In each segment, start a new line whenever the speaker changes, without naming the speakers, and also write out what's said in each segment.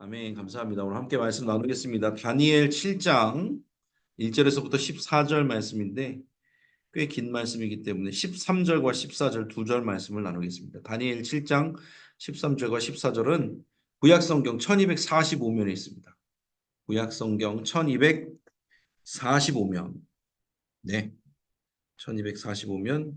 아멘. 감사합니다. 오늘 함께 말씀 나누겠습니다. 다니엘 7장 1절에서부터 14절 말씀인데 꽤 긴 말씀이기 때문에 13절과 14절 두 절 말씀을 나누겠습니다. 다니엘 7장 13절과 14절은 구약성경 1245면에 있습니다. 구약성경 1245면. 네. 1245면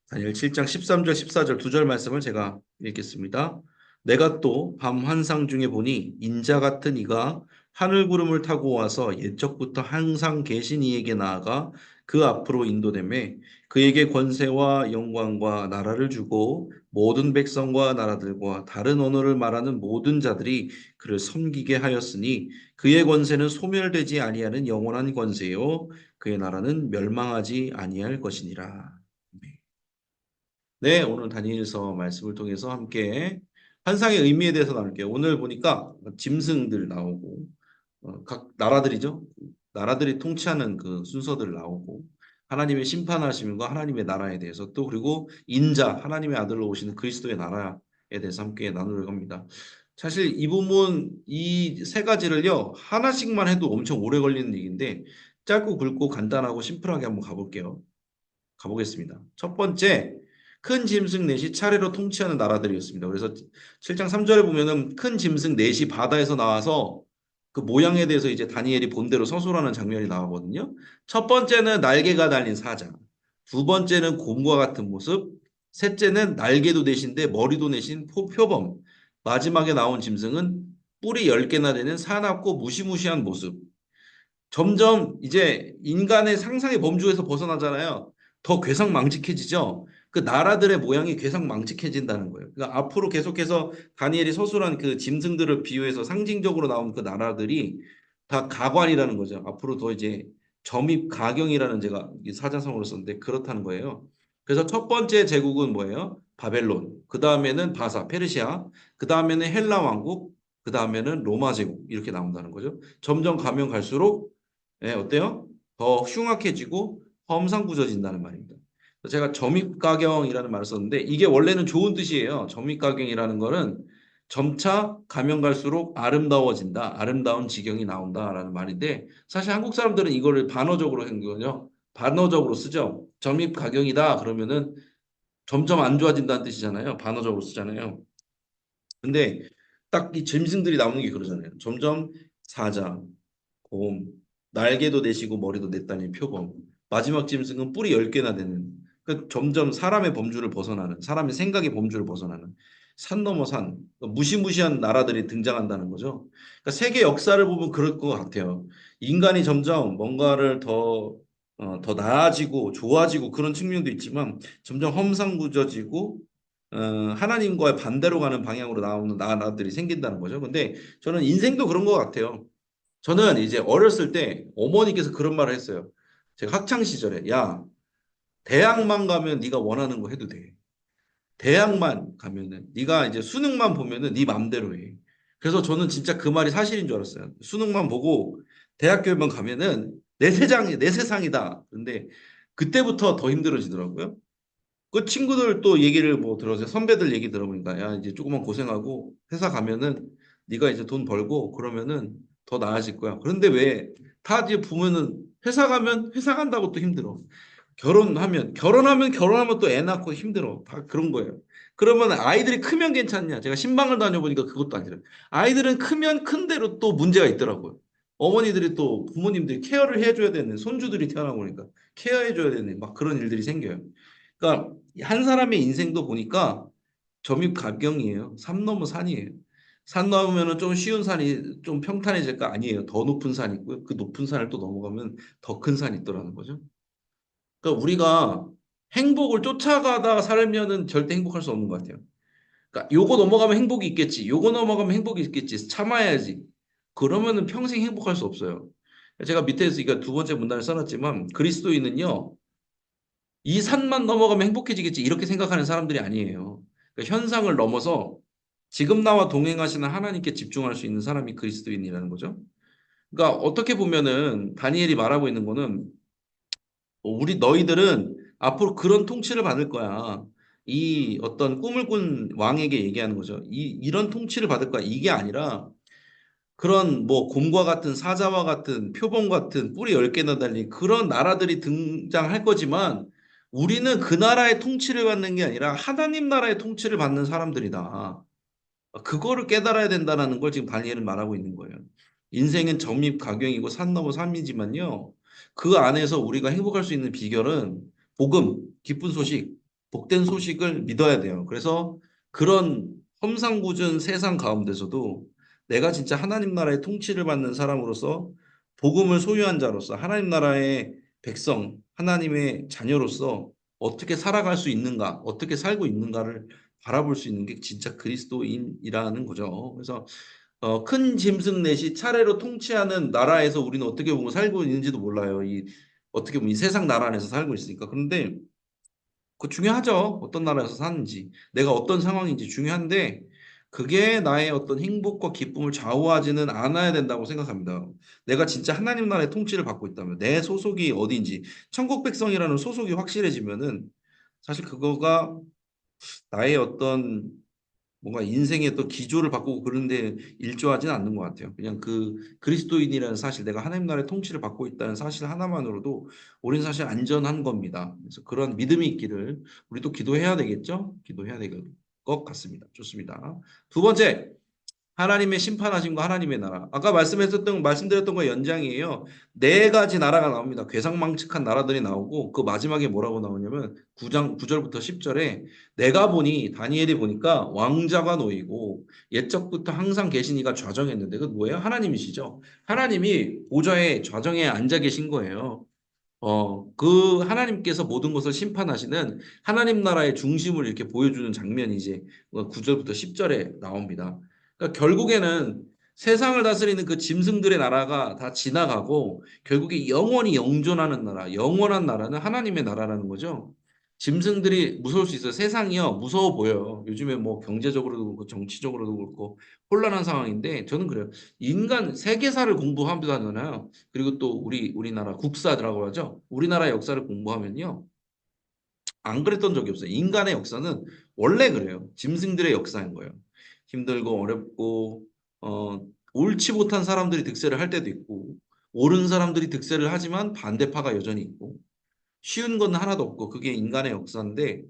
다니엘 7장 13절 14절 두 절 말씀을 제가 읽겠습니다. 내가 또 밤 환상 중에 보니 인자 같은 이가 하늘 구름을 타고 와서 옛적부터 항상 계신 이에게 나아가 그 앞으로 인도되매 그에게 권세와 영광과 나라를 주고 모든 백성과 나라들과 다른 언어를 말하는 모든 자들이 그를 섬기게 하였으니 그의 권세는 소멸되지 아니하는 영원한 권세요 그의 나라는 멸망하지 아니할 것이니라. 네, 오늘 다니엘서 말씀을 통해서 함께 환상의 의미에 대해서 나눌게요. 오늘 보니까 짐승들 나오고 각 나라들이죠. 나라들이 통치하는 그 순서들 나오고 하나님의 심판하심과 하나님의 나라에 대해서 또 그리고 인자 하나님의 아들로 오시는 그리스도의 나라에 대해서 함께 나누려고 합니다. 사실 이 부분 이 세 가지를요 하나씩만 해도 엄청 오래 걸리는 얘기인데 짧고 굵고 간단하고 심플하게 한번 가보겠습니다. 첫 번째, 큰 짐승 넷이 차례로 통치하는 나라들이었습니다. 그래서 7장 3절에 보면은 큰 짐승 넷이 바다에서 나와서 그 모양에 대해서 이제 다니엘이 본대로 서술하는 장면이 나오거든요. 첫 번째는 날개가 달린 사자, 두 번째는 곰과 같은 모습, 셋째는 날개도 넷인데 머리도 넷인 표범, 마지막에 나온 짐승은 뿔이 10개나 되는 사납고 무시무시한 모습. 점점 이제 인간의 상상의 범주에서 벗어나잖아요. 더 괴상망측해지죠. 그 나라들의 모양이 괴상망측해진다는 거예요. 그러니까 앞으로 계속해서 다니엘이 서술한 그 짐승들을 비유해서 상징적으로 나온 그 나라들이 다 가관이라는 거죠. 앞으로 더 이제 점입가경이라는 제가 사자성어로 썼는데 그렇다는 거예요. 그래서 첫 번째 제국은 뭐예요? 바벨론. 그 다음에는 바사, 페르시아. 그 다음에는 헬라 왕국. 그 다음에는 로마 제국. 이렇게 나온다는 거죠. 점점 가면 갈수록 네, 어때요? 더 흉악해지고 험상궂어진다는 말입니다. 제가 점입가경이라는 말을 썼는데 이게 원래는 좋은 뜻이에요. 점입가경이라는 거는 점차 가면 갈수록 아름다워진다, 아름다운 지경이 나온다라는 말인데 사실 한국 사람들은 이거를 반어적으로 한 거죠. 반어적으로 쓰죠. 점입가경이다 그러면은 점점 안 좋아진다는 뜻이잖아요. 반어적으로 쓰잖아요. 근데 딱 이 짐승들이 나오는 게 그러잖아요. 점점 사자, 곰, 날개도 내시고 머리도 냈다는 표범. 마지막 짐승은 뿔이 10개나 되는. 그러니까 점점 사람의 범주를 벗어나는, 사람의 생각의 범주를 벗어나는 산 넘어 산, 그러니까 무시무시한 나라들이 등장한다는 거죠. 그러니까 세계 역사를 보면 그럴 것 같아요. 인간이 점점 뭔가를 더 나아지고 좋아지고 그런 측면도 있지만 점점 험상궂어지고 하나님과의 반대로 가는 방향으로 나오는 나라들이 생긴다는 거죠. 근데 저는 인생도 그런 것 같아요. 저는 이제 어렸을 때 어머니께서 그런 말을 했어요. 제가 학창 시절에 야 대학만 가면 네가 원하는 거 해도 돼. 대학만 가면은 네가 이제 수능만 보면은 네 맘대로 해. 그래서 저는 진짜 그 말이 사실인 줄 알았어요. 수능만 보고 대학교만 가면은 내 세상이다. 근데 그때부터 더 힘들어지더라고요. 그 친구들 또 얘기를 뭐 들어서 선배들 얘기 들어보니까 야 이제 조금만 고생하고 회사 가면은 네가 이제 돈 벌고 그러면은 더 나아질 거야. 그런데 왜 다 이제 보면은 회사 가면 회사 간다고 또 힘들어. 결혼하면 또 애 낳고 힘들어. 다 그런 거예요. 그러면 아이들이 크면 괜찮냐? 제가 신방을 다녀보니까 그것도 아니라 아이들은 크면 큰 대로 또 문제가 있더라고요. 어머니들이 또 부모님들이 케어를 해줘야 되는 손주들이 태어나고 그러니까 케어해줘야 되는 막 그런 일들이 생겨요. 그러니까 한 사람의 인생도 보니까 점입가경이에요. 산 넘어 산이에요. 산 넘으면은 좀 쉬운 산이 좀 평탄해질까? 아니에요. 더 높은 산이 있고요. 그 높은 산을 또 넘어가면 더 큰 산이 있더라는 거죠. 그러니까 우리가 행복을 쫓아가다 살면은 절대 행복할 수 없는 것 같아요. 그러니까 요거 넘어가면 행복이 있겠지. 요거 넘어가면 행복이 있겠지. 참아야지. 그러면은 평생 행복할 수 없어요. 제가 밑에서 이거 두 번째 문단을 써놨지만 그리스도인은요. 이 산만 넘어가면 행복해지겠지 이렇게 생각하는 사람들이 아니에요. 그러니까 현상을 넘어서 지금 나와 동행하시는 하나님께 집중할 수 있는 사람이 그리스도인이라는 거죠. 그러니까 어떻게 보면은 다니엘이 말하고 있는 거는 우리 너희들은 앞으로 그런 통치를 받을 거야. 이 어떤 꿈을 꾼 왕에게 얘기하는 거죠. 이런 통치를 받을 거야. 이게 아니라 그런 뭐 곰과 같은 사자와 같은 표범 같은 뿔이 10개나 달린 그런 나라들이 등장할 거지만 우리는 그 나라의 통치를 받는 게 아니라 하나님 나라의 통치를 받는 사람들이다. 그거를 깨달아야 된다는 걸 지금 다니엘은 말하고 있는 거예요. 인생은 점입가경이고 산 넘어 삶이지만요. 그 안에서 우리가 행복할 수 있는 비결은 복음, 기쁜 소식, 복된 소식을 믿어야 돼요. 그래서 그런 험상궂은 세상 가운데서도 내가 진짜 하나님 나라의 통치를 받는 사람으로서 복음을 소유한 자로서 하나님 나라의 백성, 하나님의 자녀로서 어떻게 살아갈 수 있는가, 어떻게 살고 있는가를 바라볼 수 있는 게 진짜 그리스도인이라는 거죠. 그래서 큰 짐승 넷이 차례로 통치하는 나라에서 우리는 어떻게 보면 살고 있는지도 몰라요. 이 어떻게 보면 이 세상 나라 안에서 살고 있으니까. 그런데 그 중요하죠. 어떤 나라에서 사는지, 내가 어떤 상황인지 중요한데 그게 나의 어떤 행복과 기쁨을 좌우하지는 않아야 된다고 생각합니다. 내가 진짜 하나님 나라의 통치를 받고 있다면 내 소속이 어디인지 천국 백성이라는 소속이 확실해지면은 사실 그거가 나의 어떤 뭔가 인생의 또 기조를 바꾸고 그런데 일조하지는 않는 것 같아요. 그냥 그 그리스도인이라는 사실, 내가 하나님 나라의 통치를 받고 있다는 사실 하나만으로도 우리는 사실 안전한 겁니다. 그래서 그런 믿음이 있기를 우리도 기도해야 되겠죠? 기도해야 될 것 같습니다. 좋습니다. 두 번째, 하나님의 심판하심과 하나님의 나라. 아까 말씀드렸던 거 연장이에요. 네 가지 나라가 나옵니다. 괴상망측한 나라들이 나오고 그 마지막에 뭐라고 나오냐면 9장 9절부터 10절에 내가 보니 다니엘이 보니까 왕자가 놓이고 옛적부터 항상 계신 이가 좌정했는데 그 뭐예요? 하나님이시죠. 하나님이 보좌에 좌정에 앉아 계신 거예요. 그 하나님께서 모든 것을 심판하시는 하나님 나라의 중심을 이렇게 보여주는 장면이 이제 9절부터 10절에 나옵니다. 그러니까 결국에는 세상을 다스리는 그 짐승들의 나라가 다 지나가고 결국에 영원히 영존하는 나라, 영원한 나라는 하나님의 나라라는 거죠. 짐승들이 무서울 수 있어요. 세상이요, 무서워 보여요. 요즘에 뭐 경제적으로도 그렇고 정치적으로도 그렇고 혼란한 상황인데 저는 그래요. 인간 세계사를 공부하잖아요. 그리고 또 우리나라 국사라고 하죠. 우리나라 역사를 공부하면요. 안 그랬던 적이 없어요. 인간의 역사는 원래 그래요. 짐승들의 역사인 거예요. 힘들고 어렵고 옳지 못한 사람들이 득세를 할 때도 있고 옳은 사람들이 득세를 하지만 반대파가 여전히 있고 쉬운 건 하나도 없고 그게 인간의 역사인데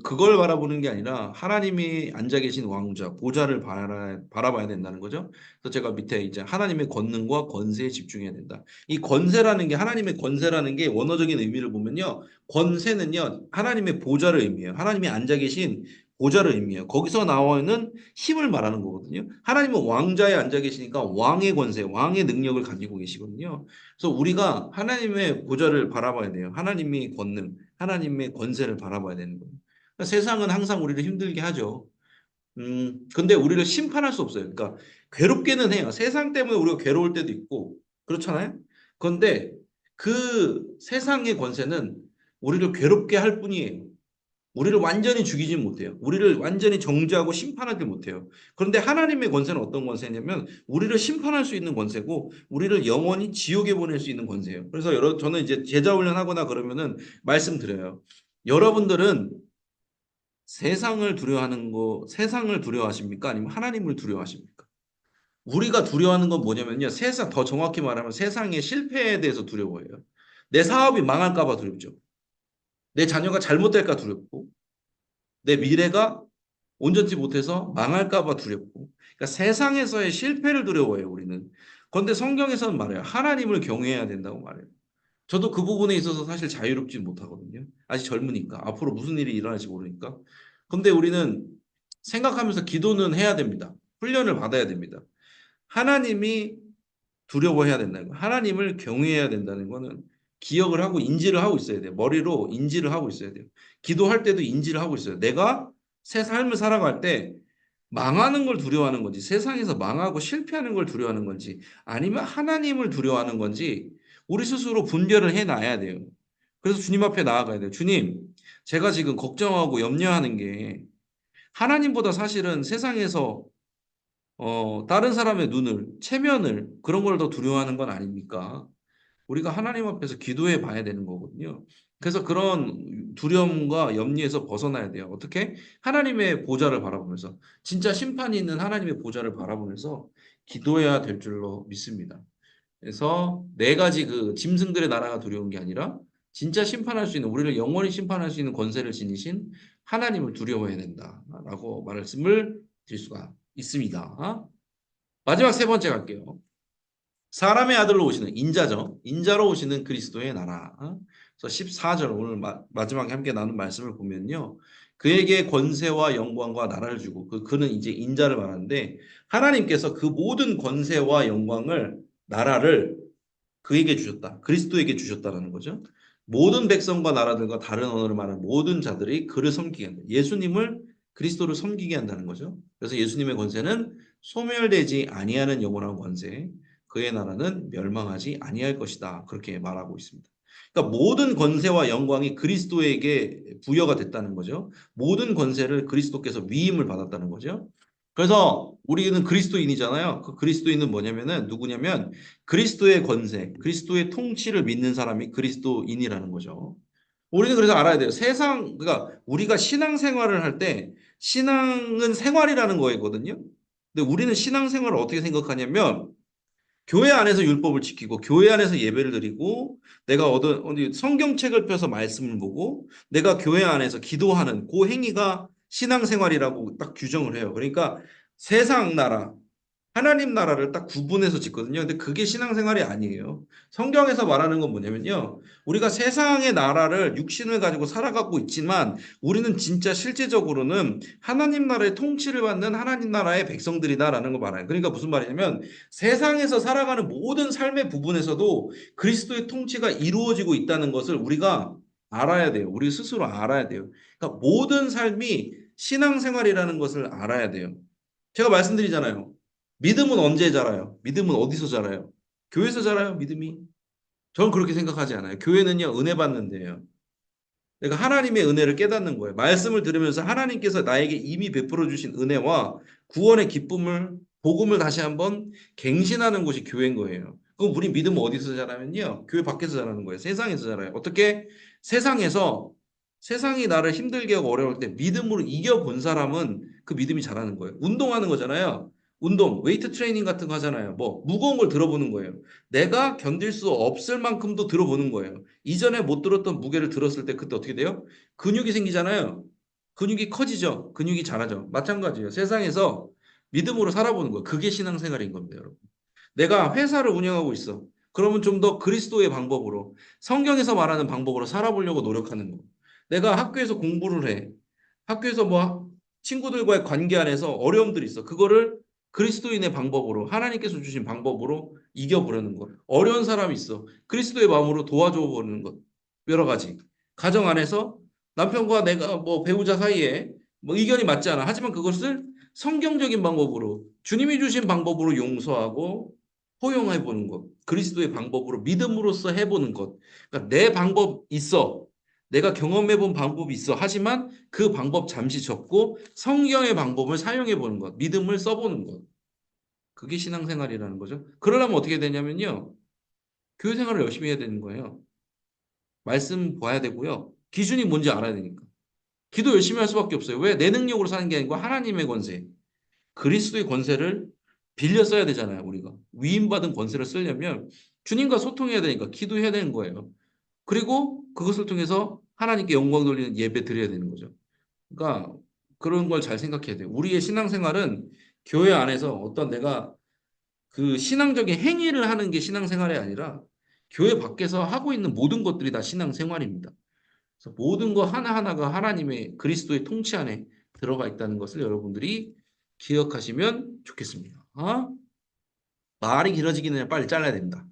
그걸 바라보는 게 아니라 하나님이 앉아 계신 왕좌, 보좌를 바라봐야 된다는 거죠. 그래서 제가 밑에 이제 하나님의 권능과 권세에 집중해야 된다. 이 권세라는 게 하나님의 권세라는 게 원어적인 의미를 보면요. 권세는요. 하나님의 보좌를 의미해요. 하나님이 앉아 계신 보좌를 의미해요. 거기서 나오는 힘을 말하는 거거든요. 하나님은 왕좌에 앉아 계시니까 왕의 권세, 왕의 능력을 가지고 계시거든요. 그래서 우리가 하나님의 보좌를 바라봐야 돼요. 하나님의 권능, 하나님의 권세를 바라봐야 되는 거예요. 그러니까 세상은 항상 우리를 힘들게 하죠. 근데 우리를 심판할 수 없어요. 그러니까 괴롭게는 해요. 세상 때문에 우리가 괴로울 때도 있고 그렇잖아요. 그런데 그 세상의 권세는 우리를 괴롭게 할 뿐이에요. 우리를 완전히 죽이진 못해요. 우리를 완전히 정죄하고 심판하지 못해요. 그런데 하나님의 권세는 어떤 권세냐면 우리를 심판할 수 있는 권세고 우리를 영원히 지옥에 보낼 수 있는 권세예요. 그래서 저는 이제 제자 훈련하거나 그러면은 말씀드려요. 여러분들은 세상을 두려워하십니까? 아니면 하나님을 두려워하십니까? 우리가 두려워하는 건 뭐냐면요. 더 정확히 말하면 세상의 실패에 대해서 두려워해요. 내 사업이 망할까 봐 두렵죠. 내 자녀가 잘못될까 두렵고 내 미래가 온전치 못해서 망할까 봐 두렵고. 그러니까 세상에서의 실패를 두려워해요, 우리는. 그런데 성경에서는 말해요. 하나님을 경외해야 된다고 말해요. 저도 그 부분에 있어서 사실 자유롭지 못하거든요. 아직 젊으니까. 앞으로 무슨 일이 일어날지 모르니까. 근데 우리는 생각하면서 기도는 해야 됩니다. 훈련을 받아야 됩니다. 하나님이 두려워해야 된다는 거. 하나님을 경외해야 된다는 거는 기억을 하고 인지를 하고 있어야 돼요. 머리로 인지를 하고 있어야 돼요. 기도할 때도 인지를 하고 있어요. 내가 새 삶을 살아갈 때 망하는 걸 두려워하는 건지, 세상에서 망하고 실패하는 걸 두려워하는 건지, 아니면 하나님을 두려워하는 건지 우리 스스로 분별을 해놔야 돼요. 그래서 주님 앞에 나아가야 돼요. 주님, 제가 지금 걱정하고 염려하는 게 하나님보다 사실은 세상에서 다른 사람의 눈을, 체면을 그런 걸 더 두려워하는 건 아닙니까? 우리가 하나님 앞에서 기도해 봐야 되는 거거든요. 그래서 그런 두려움과 염려에서 벗어나야 돼요. 어떻게? 하나님의 보좌를 바라보면서 진짜 심판이 있는 하나님의 보좌를 바라보면서 기도해야 될 줄로 믿습니다. 그래서 네 가지 그 짐승들의 나라가 두려운 게 아니라 진짜 심판할 수 있는 우리를 영원히 심판할 수 있는 권세를 지니신 하나님을 두려워해야 된다라고 말씀을 드릴 수가 있습니다. 마지막 세 번째 갈게요. 사람의 아들로 오시는 인자죠. 인자로 오시는 그리스도의 나라. 그래서 14절 오늘 마지막에 함께 나눈 말씀을 보면요. 그에게 권세와 영광과 나라를 주고 그는 이제 인자를 말하는데 하나님께서 그 모든 권세와 영광을 나라를 그에게 주셨다. 그리스도에게 주셨다라는 거죠. 모든 백성과 나라들과 다른 언어를 말하는 모든 자들이 그를 섬기게 한다. 예수님을 그리스도를 섬기게 한다는 거죠. 그래서 예수님의 권세는 소멸되지 아니하는 영원한 권세. 그의 나라는 멸망하지 아니할 것이다. 그렇게 말하고 있습니다. 그러니까 모든 권세와 영광이 그리스도에게 부여가 됐다는 거죠. 모든 권세를 그리스도께서 위임을 받았다는 거죠. 그래서 우리는 그리스도인이잖아요. 그 그리스도인은 뭐냐면은 누구냐면 그리스도의 권세, 그리스도의 통치를 믿는 사람이 그리스도인이라는 거죠. 우리는 그래서 알아야 돼요. 그러니까 우리가 신앙생활을 할 때 신앙은 생활이라는 거거든요. 근데 우리는 신앙생활을 어떻게 생각하냐면 교회 안에서 율법을 지키고 교회 안에서 예배를 드리고 내가 어디 성경책을 펴서 말씀을 보고 내가 교회 안에서 기도하는 그 행위가 신앙생활이라고 딱 규정을 해요. 그러니까 세상 나라 하나님 나라를 딱 구분해서 짓거든요. 근데 그게 신앙생활이 아니에요. 성경에서 말하는 건 뭐냐면요. 우리가 세상의 나라를 육신을 가지고 살아가고 있지만 우리는 진짜 실제적으로는 하나님 나라의 통치를 받는 하나님 나라의 백성들이다라는 거 말해요. 그러니까 무슨 말이냐면 세상에서 살아가는 모든 삶의 부분에서도 그리스도의 통치가 이루어지고 있다는 것을 우리가 알아야 돼요. 우리 스스로 알아야 돼요. 그러니까 모든 삶이 신앙생활이라는 것을 알아야 돼요. 제가 말씀드리잖아요. 믿음은 언제 자라요? 믿음은 어디서 자라요? 교회에서 자라요, 믿음이? 저는 그렇게 생각하지 않아요. 교회는요, 은혜 받는 데예요. 내가 하나님의 은혜를 깨닫는 거예요. 말씀을 들으면서 하나님께서 나에게 이미 베풀어 주신 은혜와 구원의 기쁨을, 복음을 다시 한번 갱신하는 곳이 교회인 거예요. 그럼 우리 믿음은 어디서 자라면요? 교회 밖에서 자라는 거예요. 세상에서 자라요. 어떻게? 세상에서 세상이 나를 힘들게 하고 어려울 때 믿음으로 이겨본 사람은 그 믿음이 자라는 거예요. 운동하는 거잖아요. 운동, 웨이트 트레이닝 같은 거 하잖아요. 뭐 무거운 걸 들어보는 거예요. 내가 견딜 수 없을 만큼도 들어보는 거예요. 이전에 못 들었던 무게를 들었을 때 그때 어떻게 돼요? 근육이 생기잖아요. 근육이 커지죠. 근육이 자라죠. 마찬가지예요. 세상에서 믿음으로 살아보는 거예요. 그게 신앙생활인 겁니다, 여러분. 내가 회사를 운영하고 있어. 그러면 좀 더 그리스도의 방법으로 성경에서 말하는 방법으로 살아보려고 노력하는 거. 내가 학교에서 공부를 해. 학교에서 뭐 친구들과의 관계 안에서 어려움들이 있어. 그거를 그리스도인의 방법으로 하나님께서 주신 방법으로 이겨보려는 것. 어려운 사람이 있어. 그리스도의 마음으로 도와줘 보는 것. 여러 가지. 가정 안에서 남편과 내가 뭐 배우자 사이에 뭐 의견이 맞지 않아. 하지만 그것을 성경적인 방법으로 주님이 주신 방법으로 용서하고 포용해 보는 것. 그리스도의 방법으로 믿음으로써 해보는 것. 그러니까 내 방법 있어. 내가 경험해 본 방법이 있어. 하지만 그 방법 잠시 접고 성경의 방법을 사용해 보는 것. 믿음을 써보는 것. 그게 신앙생활이라는 거죠. 그러려면 어떻게 되냐면요. 교회 생활을 열심히 해야 되는 거예요. 말씀 봐야 되고요. 기준이 뭔지 알아야 되니까. 기도 열심히 할 수밖에 없어요. 왜? 내 능력으로 사는 게 아니고 하나님의 권세. 그리스도의 권세를 빌려 써야 되잖아요, 우리가. 위임받은 권세를 쓰려면 주님과 소통해야 되니까 기도해야 되는 거예요. 그리고 그것을 통해서 하나님께 영광 돌리는 예배 드려야 되는 거죠. 그러니까 그런 걸 잘 생각해야 돼요. 우리의 신앙생활은 교회 안에서 어떤 내가 그 신앙적인 행위를 하는 게 신앙생활이 아니라 교회 밖에서 하고 있는 모든 것들이 다 신앙생활입니다. 그래서 모든 것 하나하나가 하나님의 그리스도의 통치 안에 들어가 있다는 것을 여러분들이 기억하시면 좋겠습니다. 말이 길어지기는 빨리 잘라야 됩니다.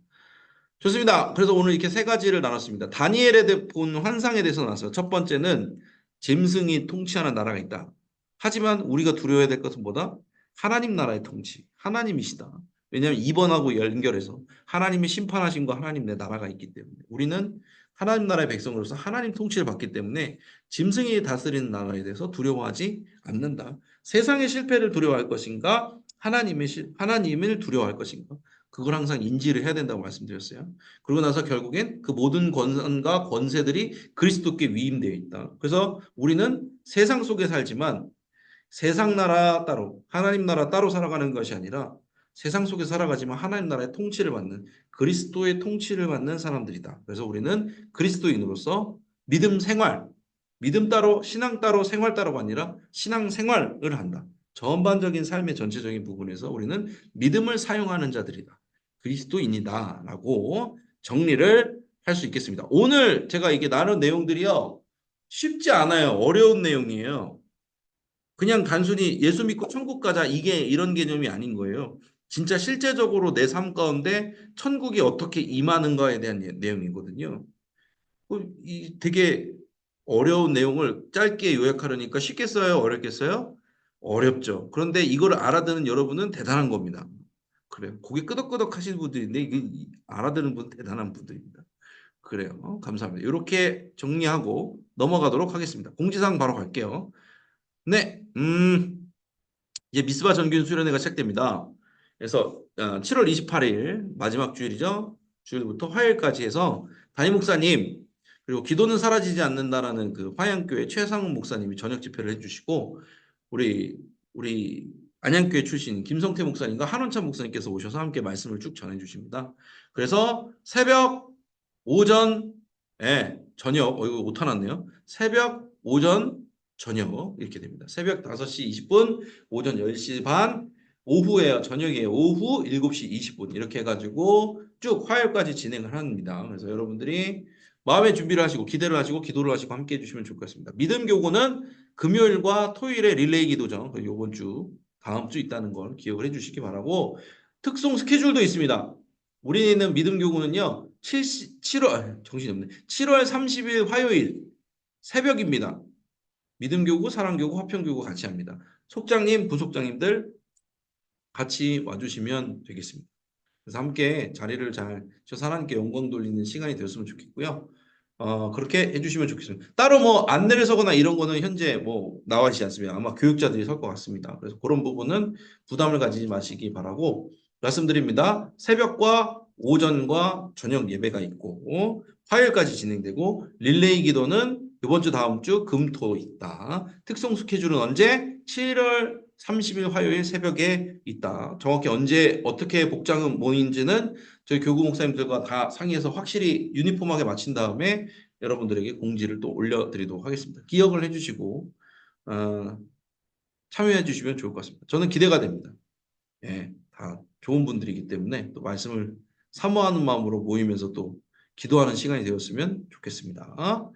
좋습니다. 그래서 오늘 이렇게 세 가지를 나눴습니다. 다니엘에 본 환상에 대해서 나눴어요. 첫 번째는 짐승이 통치하는 나라가 있다. 하지만 우리가 두려워해야 될 것은 뭐다? 하나님 나라의 통치. 하나님이시다. 왜냐하면 2번하고 연결해서 하나님이 심판하신 거 하나님 내 나라가 있기 때문에 우리는 하나님 나라의 백성으로서 하나님 통치를 받기 때문에 짐승이 다스리는 나라에 대해서 두려워하지 않는다. 세상의 실패를 두려워할 것인가? 하나님을 두려워할 것인가? 그걸 항상 인지를 해야 된다고 말씀드렸어요. 그러고 나서 결국엔 그 모든 권한과 권세들이 그리스도께 위임되어 있다. 그래서 우리는 세상 속에 살지만 세상 나라 따로, 하나님 나라 따로 살아가는 것이 아니라 세상 속에 살아가지만 하나님 나라의 통치를 받는 그리스도의 통치를 받는 사람들이다. 그래서 우리는 그리스도인으로서 믿음 생활, 믿음 따로, 신앙 따로, 생활 따로가 아니라 신앙 생활을 한다. 전반적인 삶의 전체적인 부분에서 우리는 믿음을 사용하는 자들이다. 그리스도인이다라고 정리를 할 수 있겠습니다. 오늘 제가 이게 나눈 내용들이요. 쉽지 않아요. 어려운 내용이에요. 그냥 단순히 예수 믿고 천국 가자 이게 이런 개념이 아닌 거예요. 진짜 실제적으로 내 삶 가운데 천국이 어떻게 임하는가에 대한 내용이거든요. 되게 어려운 내용을 짧게 요약하려니까 쉽겠어요? 어렵겠어요? 어렵죠. 그런데 이걸 알아듣는 여러분은 대단한 겁니다. 그래요. 고개 끄덕끄덕 하시는 분들인데 이게 알아듣는 분 대단한 분들입니다. 그래요. 감사합니다. 이렇게 정리하고 넘어가도록 하겠습니다. 공지사항 바로 갈게요. 네, 이제 미스바 정규 수련회가 시작됩니다. 그래서 7월 28일 마지막 주일이죠. 주일부터 화요일까지 해서 담임 목사님 그리고 기도는 사라지지 않는다라는 그 화양교회 최상훈 목사님이 저녁 집회를 해주시고 우리 우리 안양교회 출신 김성태 목사님과 한원찬 목사님께서 오셔서 함께 말씀을 쭉 전해주십니다. 그래서 새벽, 오전, 저녁, 이거 오타 났네요. 새벽, 오전, 저녁 이렇게 됩니다. 새벽 5시 20분, 오전 10시 반, 오후에요. 저녁이에요. 오후 7시 20분 이렇게 해가지고 쭉 화요일까지 진행을 합니다. 그래서 여러분들이 마음의 준비를 하시고 기대를 하시고 기도를 하시고 함께 해주시면 좋을 것 같습니다. 믿음 교구는 금요일과 토요일에 릴레이 기도죠. 이번 주, 다음 주 있다는 걸 기억을 해주시기 바라고 특송 스케줄도 있습니다. 우리는 믿음 교구는요. 7월 정신이 없네. 7월 30일 화요일 새벽입니다. 믿음교구, 사랑교구, 화평교구 같이 합니다. 속장님, 부속장님들 같이 와주시면 되겠습니다. 그래서 함께 자리를 잘 저 하나님께 영광 돌리는 시간이 되었으면 좋겠고요. 그렇게 해주시면 좋겠습니다. 따로 뭐 안내를 서거나 이런 거는 현재 뭐 나와 있지 않습니다. 아마 교육자들이 설 것 같습니다. 그래서 그런 부분은 부담을 가지지 마시기 바라고 말씀드립니다. 새벽과 오전과 저녁 예배가 있고 화요일까지 진행되고 릴레이 기도는 이번 주 다음 주 금토 있다. 특송 스케줄은 언제? 7월 30일 화요일 새벽에 있다. 정확히 언제 어떻게 복장은 뭐인지는 저희 교구 목사님들과 다 상의해서 확실히 유니폼하게 마친 다음에 여러분들에게 공지를 또 올려드리도록 하겠습니다. 기억을 해주시고 참여해 주시면 좋을 것 같습니다. 저는 기대가 됩니다. 예, 다 좋은 분들이기 때문에 또 말씀을 사모하는 마음으로 모이면서 또 기도하는 시간이 되었으면 좋겠습니다.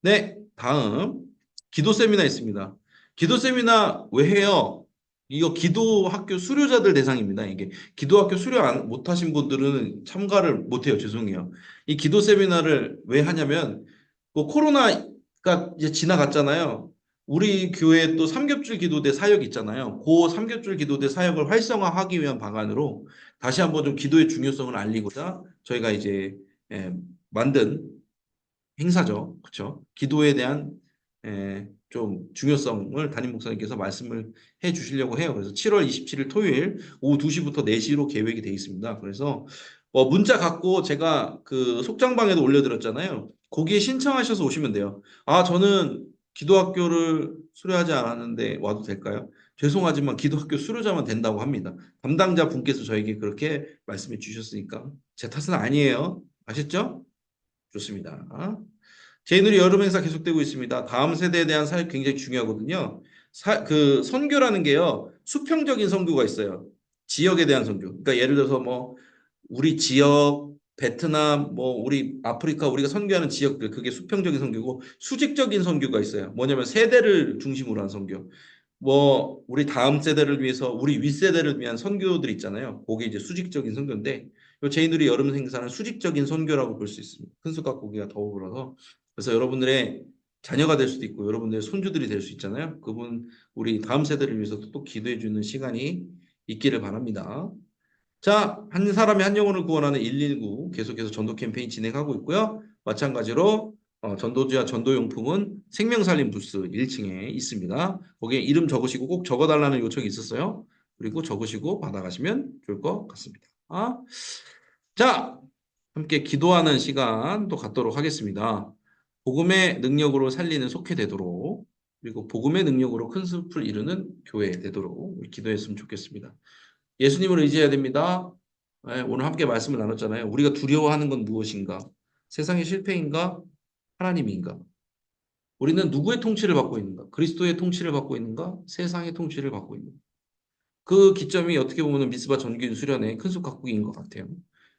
네, 다음 기도 세미나 있습니다. 기도 세미나 왜 해요? 이거 기도학교 수료자들 대상입니다. 이게 기도학교 수료 못하신 분들은 참가를 못해요. 죄송해요. 이 기도 세미나를 왜 하냐면 뭐 코로나가 이제 지나갔잖아요. 우리 교회에 또 삼겹줄 기도대 사역 있잖아요. 그 삼겹줄 기도대 사역을 활성화하기 위한 방안으로 다시 한번 좀 기도의 중요성을 알리고자 저희가 이제 만든 행사죠. 그렇죠? 기도에 대한 좀 중요성을 담임 목사님께서 말씀을 해 주시려고 해요. 그래서 7월 27일 토요일 오후 2시부터 4시로 계획이 되어 있습니다. 그래서 문자 갖고 제가 그 속장방에도 올려드렸잖아요. 거기에 신청하셔서 오시면 돼요. 아, 저는 기도학교를 수료하지 않았는데 와도 될까요? 죄송하지만 기도학교 수료자만 된다고 합니다. 담당자 분께서 저에게 그렇게 말씀해 주셨으니까 제 탓은 아니에요. 아셨죠? 좋습니다. 제이누리 여름 행사 계속되고 있습니다. 다음 세대에 대한 사역 굉장히 중요하거든요. 그 선교라는 게요. 수평적인 선교가 있어요. 지역에 대한 선교. 그러니까 예를 들어서 뭐 우리 지역, 베트남, 뭐 우리 아프리카 우리가 선교하는 지역들 그게 수평적인 선교고 수직적인 선교가 있어요. 뭐냐면 세대를 중심으로 한 선교. 뭐 우리 다음 세대를 위해서 우리 윗세대를 위한 선교들 있잖아요. 그게 이제 수직적인 선교인데 요 제이누리 여름 행사는 수직적인 선교라고 볼 수 있습니다. 큰수각 고기가 더불어서 그래서 여러분들의 자녀가 될 수도 있고 여러분들의 손주들이 될 수 있잖아요. 그분 우리 다음 세대를 위해서 또 기도해 주는 시간이 있기를 바랍니다. 자, 한 사람이 한 영혼을 구원하는 119 계속해서 전도 캠페인 진행하고 있고요. 마찬가지로 전도지와 전도용품은 생명살림 부스 1층에 있습니다. 거기에 이름 적으시고 꼭 적어달라는 요청이 있었어요. 그리고 적으시고 받아가시면 좋을 것 같습니다. 자, 함께 기도하는 시간 또 갖도록 하겠습니다. 복음의 능력으로 살리는 속회 되도록, 그리고 복음의 능력으로 큰 숲을 이루는 교회 되도록 기도했으면 좋겠습니다. 예수님을 의지해야 됩니다. 네, 오늘 함께 말씀을 나눴잖아요. 우리가 두려워하는 건 무엇인가? 세상의 실패인가? 하나님인가? 우리는 누구의 통치를 받고 있는가? 그리스도의 통치를 받고 있는가? 세상의 통치를 받고 있는가? 그 기점이 어떻게 보면 미스바 전기인 수련회 큰숲 가꾸기인 것 같아요.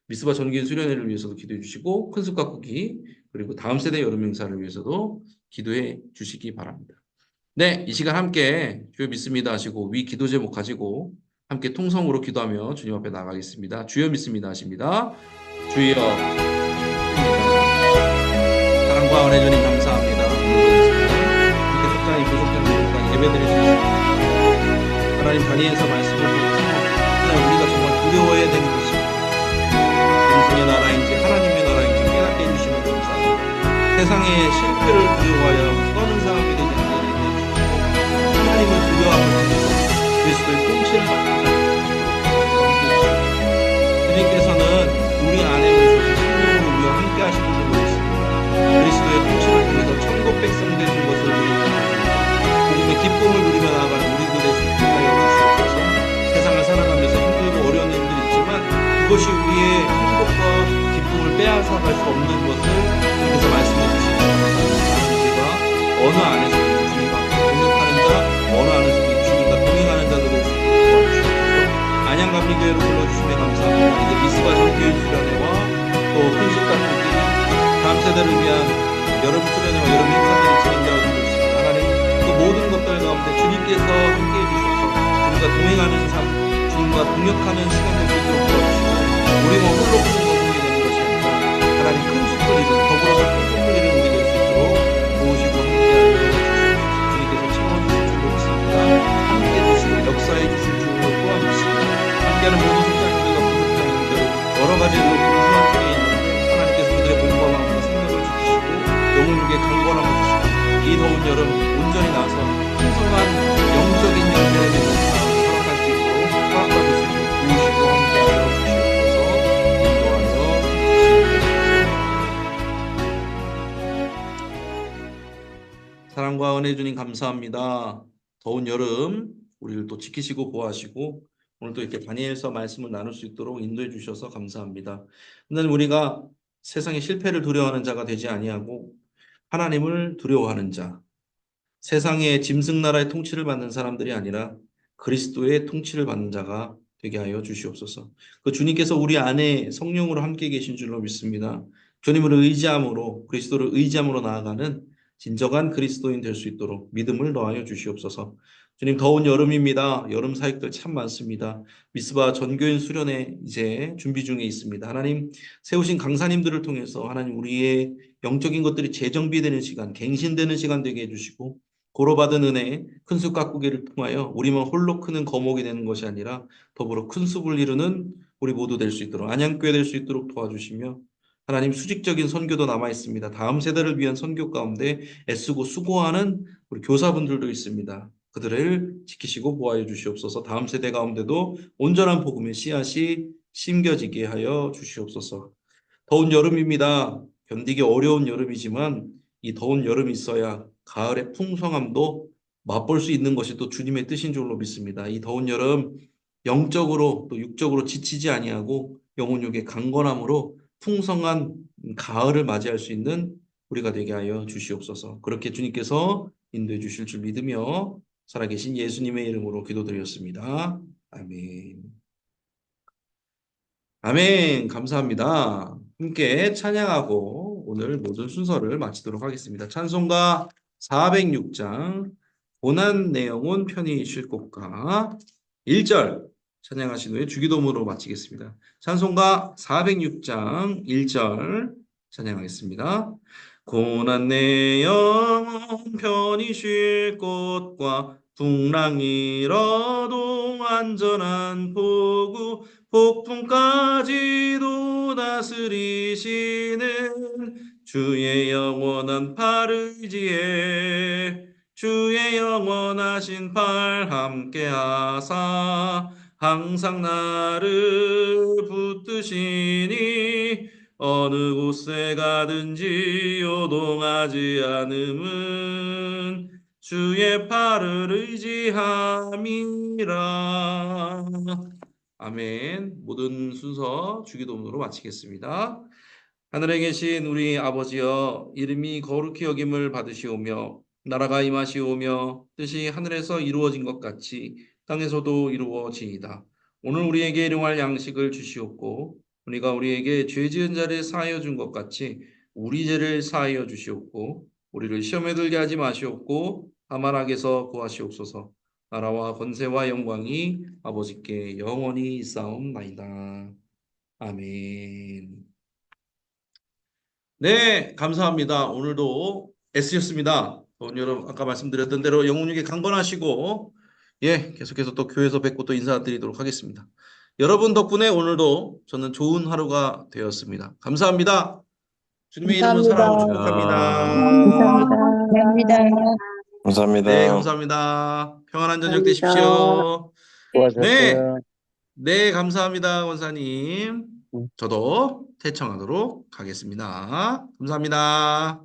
미스바 전기인 수련회를 위해서도 기도해 주시고 큰숲 가꾸기 그리고 다음 세대 여름 행사를 위해서도 기도해 주시기 바랍니다. 네, 이 시간 함께 주여 믿습니다 하시고 위 기도 제목 가지고 함께 통성으로 기도하며 주님 앞에 나가겠습니다. 주여 믿습니다 하십니다. 주여 사랑과 은혜 주님 감사합니다. 이렇게 속장이 부족한 예배드릴 수 있습니다. 하나님 다니엘서 말씀을 통해서 하나님 우리가 정말 두려워해야 되는 것입니다. 인생의 나라인지 하나님의 나라인지 깨닫게 해주시면 감사합니다. 세상의 실패를 두려워하여 떠는 사람이 되지 않게 해주시고 하나님을 두려워하면서 그리스도의 통치를 받는 자입니다. 주님께서는 우리 안에 오셔서 성령으로 우리와 함께 하시는 줄로 믿습니다. 그리스도의 통치를 통해서 천국 백성 되는 것을 우리가 나아갑니다. 복음의 기쁨을 누리며 나아가는 우리도 될 수 있게 하여 주시옵소서. 세상을 살아가면서 힘들고 어려운 일들이 있지만 그것이 우리의 행복과 기쁨을 빼앗아갈 수 없는 것을 주님께서 말씀해 주시는 우리가 어느 안에서도 주님과 동역하는 자, 어느 안에서도 주님과 동행하는 자도 될 수 있게 도와주시옵소서. 안양감리교회로 불러주심에 감사합니다. 이제 미스바 전교인 수련회와 또 큰숲 가꾸기 다음 세대를 위한 여름 수련회와 여름 행사들이 진행되어 주고 있습니다. 하나님 그 모든 것들 가운데 주님께서 함께해 주셔서 주님과 동행하는 삶, 주님과 동역하는 시간 될 수 있도록 도와주시고 우리만 홀로 푸는 거북이 되는 것이 아니라 하나님 큰 숲을 이룬 더불어서 큰 숲을 이룬 우리 될 수 있도록 도우시고 함께하여 주시옵소서. 주님께서 채워주실 줄로 믿습니다. 함께해 주시고 역사해 주실 줄로 또한 믿습니다. 함께하는 모든 성장님들과 부족장님들 여러 가지 일로 분주한 중에 있는데 하나님께서 그들의 몸과 마음과 생각을 지키시고 영혼에게 강건함을 주시고 이 더운 여름 온전히 나서 풍성한 영적인 열매를 맺는 삶을 허락할 수 있도록 허락받을 수 있도록 도우시고 함께하여 주시옵소서. 인도하여 주시옵소서. 사랑과 은혜 주님 감사합니다. 더운 여름 우리를 또 지키시고 보호하시고 오늘 또 이렇게 다니엘서 말씀을 나눌 수 있도록 인도해 주셔서 감사합니다. 하나님 우리가 세상의 실패를 두려워하는 자가 되지 아니하고 하나님을 두려워하는 자, 세상의 짐승 나라의 통치를 받는 사람들이 아니라 그리스도의 통치를 받는 자가 되게 하여 주시옵소서. 그 주님께서 우리 안에 성령으로 함께 계신 줄로 믿습니다. 주님을 의지함으로 그리스도를 의지함으로 나아가는 진정한 그리스도인 될 수 있도록 믿음을 더하여 주시옵소서. 주님 더운 여름입니다. 여름 사역들 참 많습니다. 미스바 전교인 수련회 이제 준비 중에 있습니다. 하나님 세우신 강사님들을 통해서 하나님 우리의 영적인 것들이 재정비되는 시간, 갱신되는 시간 되게 해주시고 고로받은 은혜 큰 숲 가꾸기를 통하여 우리만 홀로 크는 거목이 되는 것이 아니라 더불어 큰 숲을 이루는 우리 모두 될 수 있도록 안양교회 될 수 있도록 도와주시며 하나님 수직적인 선교도 남아 있습니다. 다음 세대를 위한 선교 가운데 애쓰고 수고하는 우리 교사분들도 있습니다. 그들을 지키시고 보호해 주시옵소서. 다음 세대 가운데도 온전한 복음의 씨앗이 심겨지게 하여 주시옵소서. 더운 여름입니다. 견디기 어려운 여름이지만 이 더운 여름이 있어야 가을의 풍성함도 맛볼 수 있는 것이 또 주님의 뜻인 줄로 믿습니다. 이 더운 여름 영적으로 또 육적으로 지치지 아니하고 영혼육의 강건함으로 풍성한 가을을 맞이할 수 있는 우리가 되게 하여 주시옵소서. 그렇게 주님께서 인도해 주실 줄 믿으며 살아계신 예수님의 이름으로 기도드렸습니다. 아멘. 아멘. 감사합니다. 함께 찬양하고 오늘 모든 순서를 마치도록 하겠습니다. 찬송가 406장 고난 내 영혼 편히 쉴 곳가 1절 찬양하신 후에 주기도문으로 마치겠습니다. 찬송가 406장 1절 찬양하겠습니다. 고난 내 영혼 편히 쉴 곳과 풍랑이 일어도 안전한 포구 폭풍까지도 다스리시는 주의 영원한 팔 의지에 주의 영원하신 팔 함께하사 항상 나를 쓰시니 어느 곳에 가든지 요동하지 않음은 주의 팔을 의지함이라. 아멘. 모든 순서 주기도문으로 마치겠습니다. 하늘에 계신 우리 아버지여, 이름이 거룩히 여김을 받으시오며 나라가 임하시오며 뜻이 하늘에서 이루어진 것 같이 땅에서도 이루어지이다. 오늘 우리에게 일용할 양식을 주시옵고 우리가 우리에게 죄 지은 자를 사하여 준 것 같이 우리 죄를 사하여 주시옵고 우리를 시험에 들게 하지 마시옵고 다만 악에서 구하시옵소서. 나라와 권세와 영광이 아버지께 영원히 있사옵나이다. 아멘. 네, 감사합니다. 오늘도 애쓰셨습니다. 오늘 여러분 아까 말씀드렸던 대로 영웅에게 강건하시고 예, 계속해서 또 교회에서 뵙고 또 인사드리도록 하겠습니다. 여러분 덕분에 오늘도 저는 좋은 하루가 되었습니다. 감사합니다. 주님의 이름으로 사랑하고
감사합니다.
축복합니다.
감사합니다.
감사합니다.
네, 감사합니다. 평안한 저녁
감사합니다.
되십시오. 네,
수고하셨어요.
네, 감사합니다, 원사님. 저도 퇴청하도록 하겠습니다. 감사합니다.